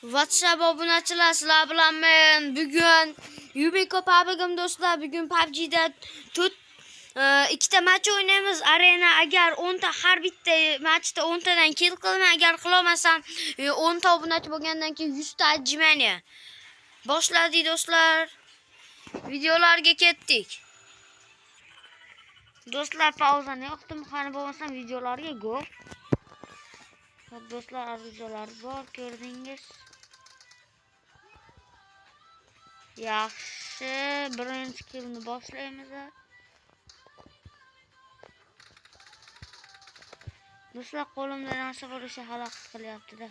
WhatsApp obunachilar, sizlar bilan men bugun Yumiko PUBG'im do'stlar. Bugun PUBG'da ikkita match o'ynaymiz. Arena agar 10 ta har bitta matchda 10 tadan kill qilaman. Agar qila olmasam 10 ta obunachi bo'lgandan keyin 100 ta ajmani. Boshladik do'stlar. Videolarga ketdik. Do'stlar, pauzani yoqdim. Qani bo'lmasam videolarga go. Do'stlar, arizalar bor, ko'rdingiz. Yaxshi, birinchi killni boshlaymiz. Do'stlar, qo'limda narsa bor, o'sha xalaqit qilyapti-da.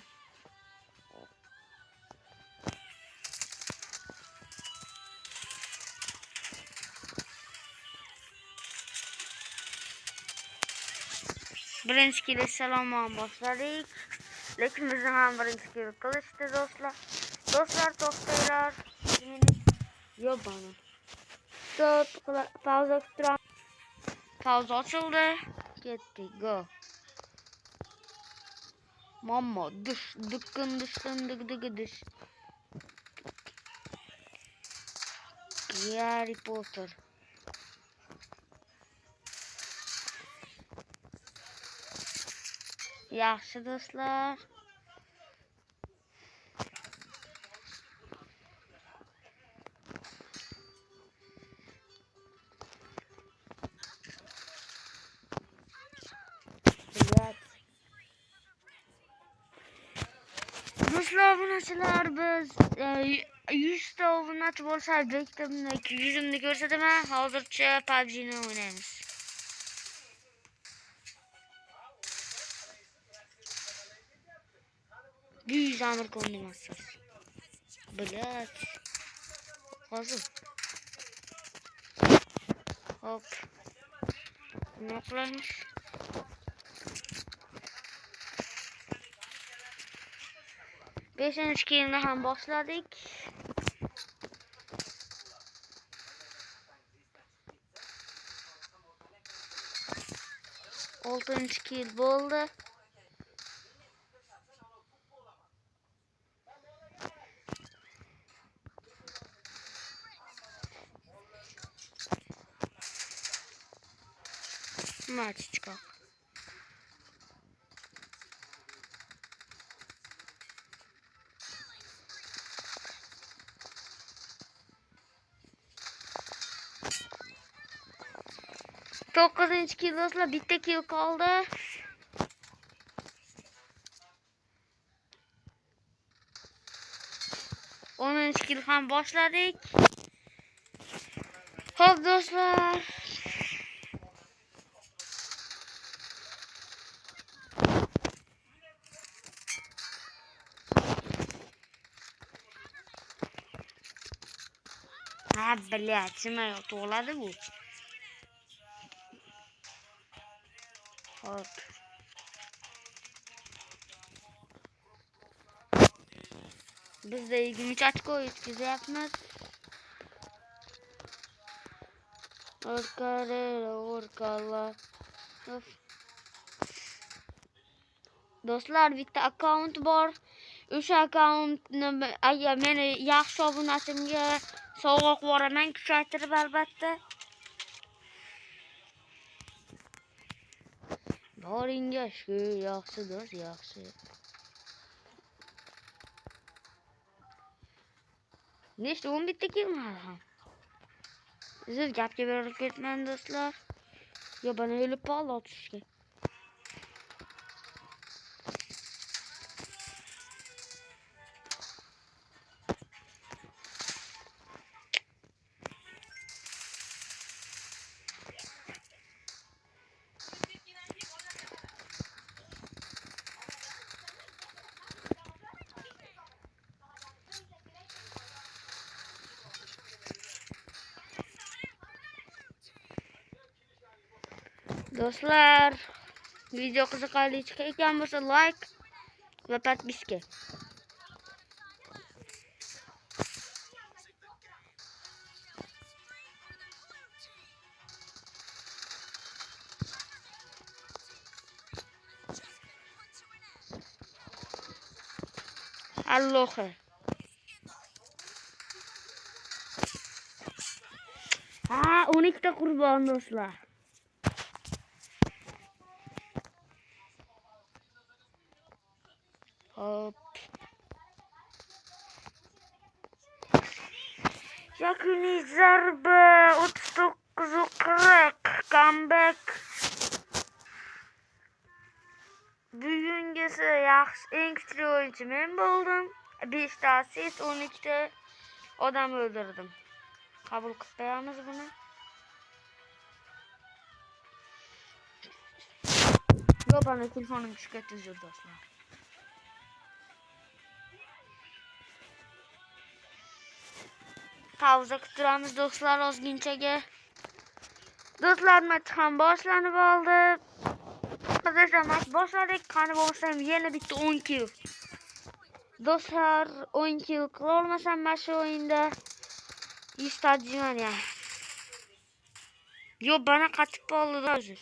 Birinchi kill salomon boshladik. Lekin bizni ham birinchi kill qilishdi do'stlar. Do'stlar, to'xtanglar. Yo'q bana. Pauza turamiz. Pauza ochildi. Ketdik, go. Mamma, düş, dıkkın dışkın dık düş. Harry Potter. Yaxşı do'stlar. Do'stlar, obunachilar, biz 100 ta obunachi bo'lsa, bektimni yuzimni ko'rsataman. Hozircha PUBG'ni o'ynaymiz. Büyük zamir kombinatsiyasi. Блять. Hozir. Hop. Nima qilamiz? Beshinchi killni ham boshladik. Oltinchi kill bo'ldi. Maç çıkar. Dokuzuncu kill do'stlar, bitta kill qoldi. O'ninchi kill ham boshladik. Hop do'stlar. Ha, блядь, nima to'g'ladi bu? Hop. Biz de 23 ochko yetkazyapmiz. Orqalar. Do'stlar, bitta akkaunt bor. O'sha akkauntni agar meni yaxshi obunachimga sovg'a qo'yaman, kuchaytirib albatta. Boringa shu yaxshi do'st, yaxshi. Nechta 11 ta kelmadi ham. Siz gapga berilib ketmang do'stlar. Yo, bana o'lib qoldi otishga. Do'stlar, video qiziqarli ekan bo'lsa like va подписка. Allohi. Ha, 12 ta qurbon do'stlar. Hop. Yakuniy zarba 39-40 comeback. Bugungisi yaxshi eng kuchli o'yinchi men bo'ldim. 5 ta assist, 12 ta odam o'ldirdim. Qabul qilib qo'yamiz buni. Yopani telefonim tushib ketdi do'stlar. Pauza kuturamiz do'stlar ozginchaga. Do'stlar maç ham boshlanib oldi. Biz esa maç boshladik. Qani bo'lsam yana bitta 10 kill. Do'stlar 10 kill qila olmasam mana shu o'yinda 100 ta jiman ya. Yo bana qatib qoldi hozir.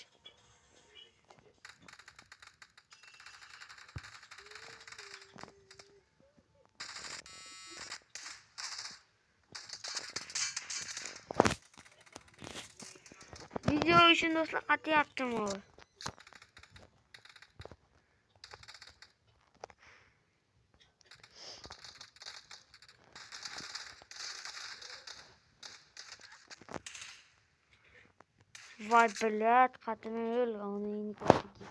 Video uchun do'stlar qatyaptim o. Vay блядь, qatini o'lganini ko'rdik.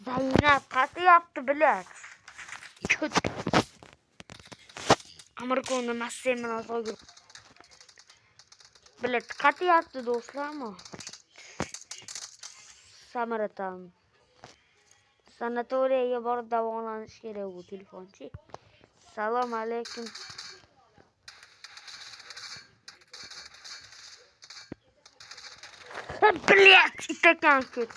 Zaynab qatyapti блядь. Amerika'nda massivman so'gir. Блядь, qatyapti do'stlarmi? Samaratan. Sanatoriyaga borib davolanish kerak bu telefonchi. Salom alaykum. Блядь, itakan köt.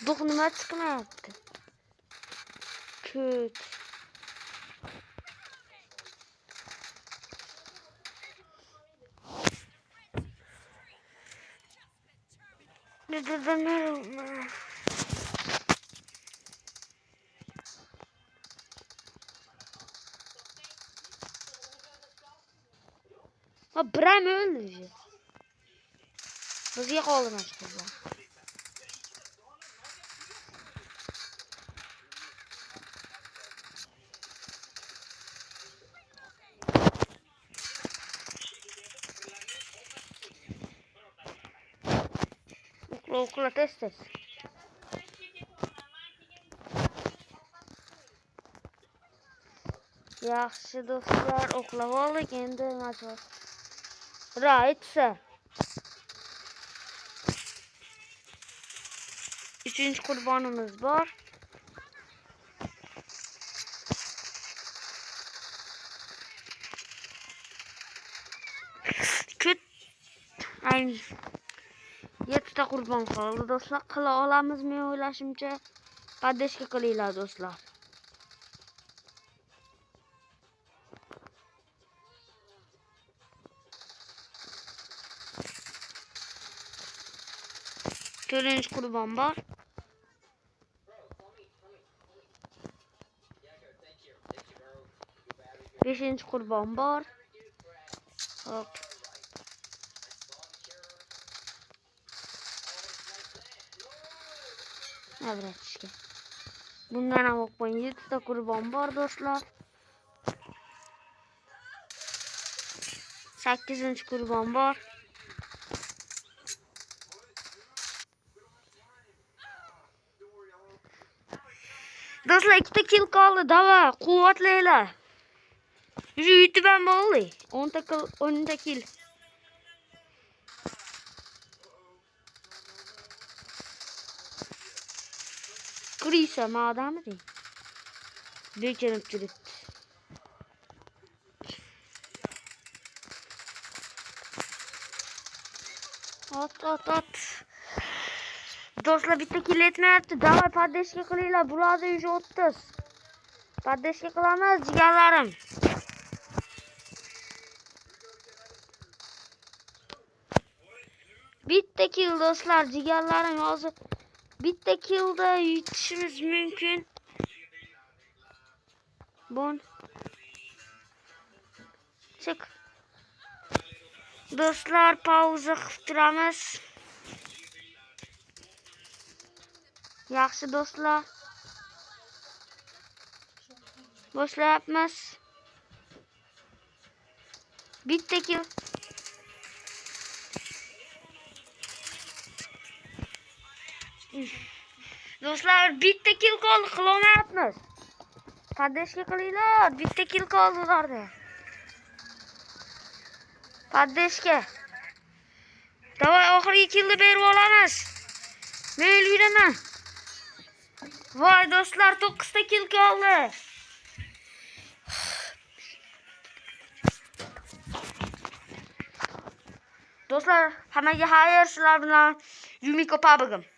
Duh nima chiqmayapti? Köt. Ha Bram öldü. Bizga qoldi mashqlar. Okula test. Yaxshi do'stlar, o'qlab oldik, endi machoq. Raytsa. 3-chi qurbonimiz bor. Kut. Ay. 7 ta qurbon qoldi do'stlar. Qila olamizmi o'ylashimcha? Padeshka qilinglar do'stlar. To'rtinchi qurbon bor. Beshinchi qurbon bor. Hop. Navratishga. Bundan ham o'qib 7 ta qurbon bor do'stlar. 8-chi qurbon bor. Do'stlar 2 ta kill qoldi. Dava, quvvatlaylar. YouTube ham bo'ldi. 10 ta kill. Krisa madamı değil. Büyükerim çürüt. At. Do'stlar bitta kill etmayapti. Davay padeshka qilinglar. Bularni 130. Padeshka qilamiz jigarlarim. Bitta kill do'stlar, jigarlarim hozir bitta killda yutishimiz mumkin. Bon. Çık. Do'stlar, pauza qilib turamiz. Yaxshi do'stlar. Boshlayapmiz. Bitta kill. Do'stlar, bitta kill qoldi, qilolmayapmiz. Paddeshka qilinglar, bitta kill qoldi ularda. Paddeshka. Davay, oxirgi killni berib olamiz. Men yuraman. Voy do'stlar, 9 ta kill qoldi. Do'stlar, hammaga xayr, sizlar bilan Yumiko PUBG.